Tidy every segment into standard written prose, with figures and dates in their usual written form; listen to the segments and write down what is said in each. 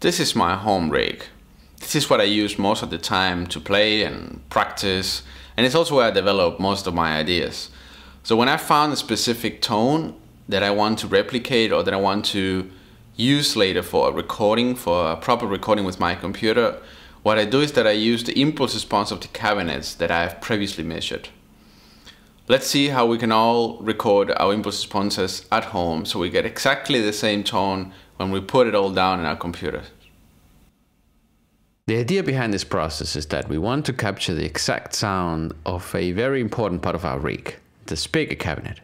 This is my home rig. This is what I use most of the time to play and practice, and it's also where I develop most of my ideas. So when I found a specific tone that I want to replicate or that I want to use later for a recording, for a proper recording with my computer, what I do is that I use the impulse response of the cabinets that I have previously measured. Let's see how we can all record our impulse responses at home so we get exactly the same tone when we put it all down in our computer. The idea behind this process is that we want to capture the exact sound of a very important part of our rig, the speaker cabinet.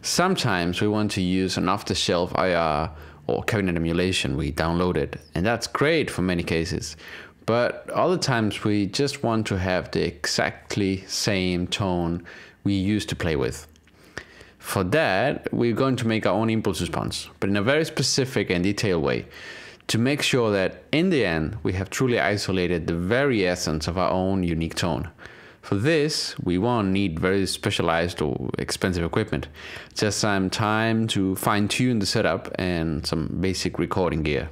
Sometimes we want to use an off-the-shelf IR or cabinet emulation we downloaded, and that's great for many cases. But other times we just want to have the exactly same tone we used to play with. For that, we're going to make our own impulse response, but in a very specific and detailed way, to make sure that in the end we have truly isolated the very essence of our own unique tone. For this, we won't need very specialized or expensive equipment, just some time to fine-tune the setup and some basic recording gear.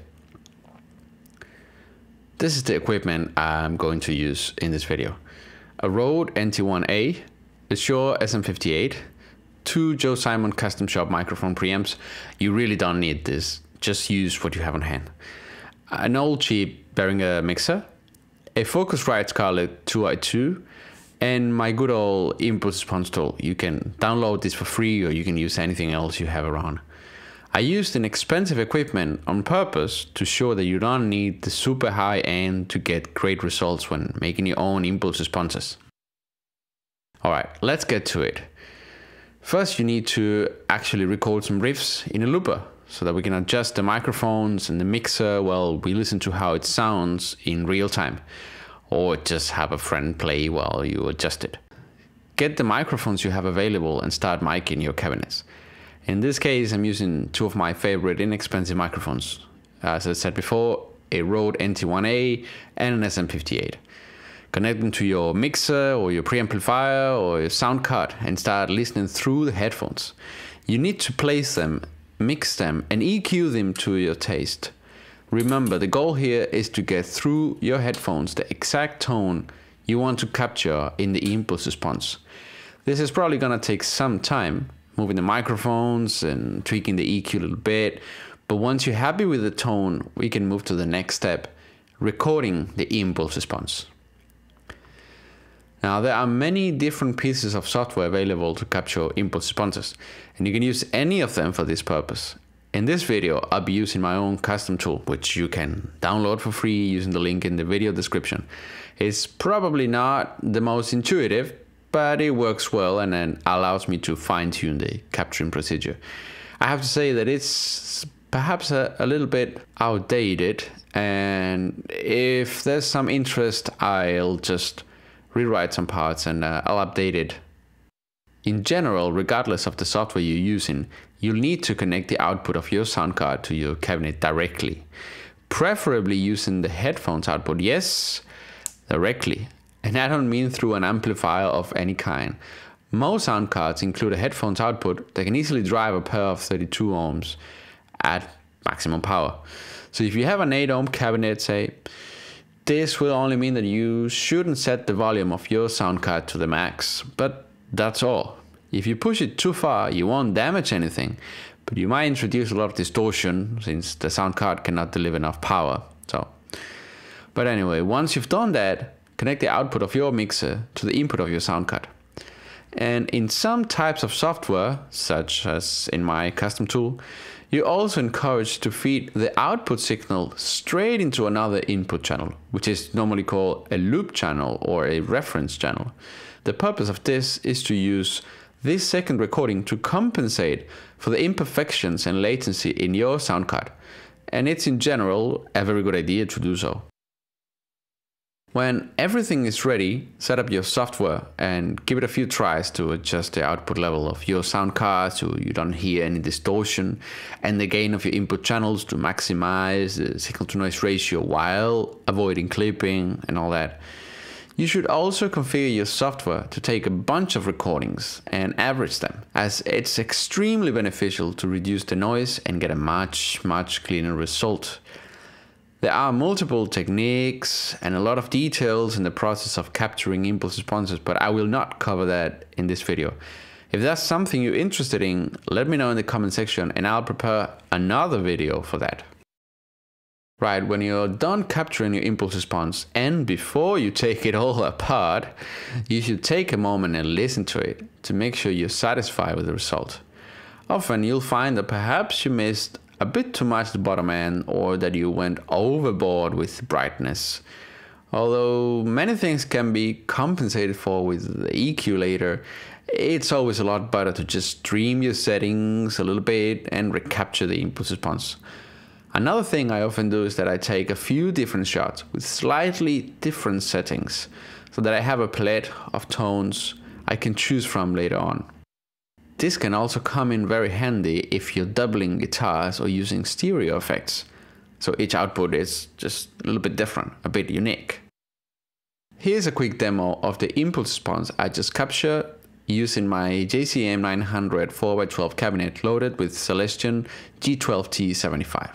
This is the equipment I'm going to use in this video. A Rode NT1A, a Shure SM58, 2 Joe Simon Custom Shop microphone preamps. You really don't need this, just use what you have on hand. An old cheap Behringer mixer, a Focusrite Scarlett 2i2, and my good old impulse response tool. You can download this for free or you can use anything else you have around. I used inexpensive equipment on purpose to show that you don't need the super high end to get great results when making your own impulse responses. Alright, let's get to it. First, you need to actually record some riffs in a looper so that we can adjust the microphones and the mixer while we listen to how it sounds in real time, or just have a friend play while you adjust it. Get the microphones you have available and start micing your cabinets. In this case, I'm using 2 of my favorite inexpensive microphones. As I said before, a Rode NT1A and an SM58. Connect them to your mixer or your preamplifier or your sound card and start listening through the headphones. You need to place them, mix them, and EQ them to your taste. Remember, the goal here is to get through your headphones the exact tone you want to capture in the impulse response. This is probably gonna take some time, moving the microphones and tweaking the EQ a little bit, but once you're happy with the tone, we can move to the next step, recording the impulse response. Now, there are many different pieces of software available to capture impulse responses, and you can use any of them for this purpose. In this video, I'll be using my own custom tool, which you can download for free using the link in the video description. It's probably not the most intuitive, but it works well and then allows me to fine-tune the capturing procedure. I have to say that it's perhaps a little bit outdated, and if there's some interest, I'll just rewrite some parts and I'll update it. In general, regardless of the software you're using, you'll need to connect the output of your sound card to your cabinet directly. Preferably using the headphones output, yes, directly. And I don't mean through an amplifier of any kind. Most sound cards include a headphones output that can easily drive a pair of 32 ohms at maximum power. So if you have an 8 ohm cabinet, say, this will only mean that you shouldn't set the volume of your sound card to the max, but that's all. If you push it too far, you won't damage anything, but you might introduce a lot of distortion since the sound card cannot deliver enough power. But anyway, once you've done that, connect the output of your mixer to the input of your sound card. And in some types of software, such as in my custom tool, you're also encouraged to feed the output signal straight into another input channel, which is normally called a loop channel or a reference channel. The purpose of this is to use this second recording to compensate for the imperfections and latency in your sound card. And it's in general a very good idea to do so. When everything is ready, set up your software and give it a few tries to adjust the output level of your sound card so you don't hear any distortion, and the gain of your input channels to maximize the signal to noise ratio while avoiding clipping and all that. You should also configure your software to take a bunch of recordings and average them, as it's extremely beneficial to reduce the noise and get a much cleaner result. There are multiple techniques and a lot of details in the process of capturing impulse responses, but I will not cover that in this video. If that's something you're interested in, let me know in the comment section and I'll prepare another video for that. Right, when you're done capturing your impulse response and before you take it all apart, you should take a moment and listen to it to make sure you're satisfied with the result. Often you'll find that perhaps you missed a bit too much the bottom end, or that you went overboard with brightness. Although many things can be compensated for with the EQ later, it's always a lot better to just stream your settings a little bit and recapture the impulse response. Another thing I often do is that I take a few different shots with slightly different settings, so that I have a palette of tones I can choose from later on. This can also come in very handy if you're doubling guitars or using stereo effects, so each output is just a little bit different, a bit unique. Here's a quick demo of the impulse response I just captured using my JCM 900 4x12 cabinet loaded with Celestion G12T75.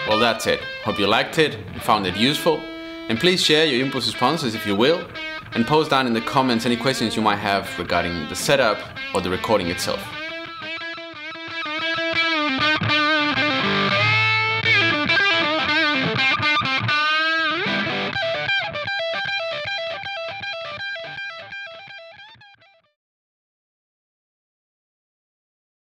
Well, that's it. Hope you liked it and found it useful. And please share your impulse responses if you will, and post down in the comments any questions you might have regarding the setup or the recording itself.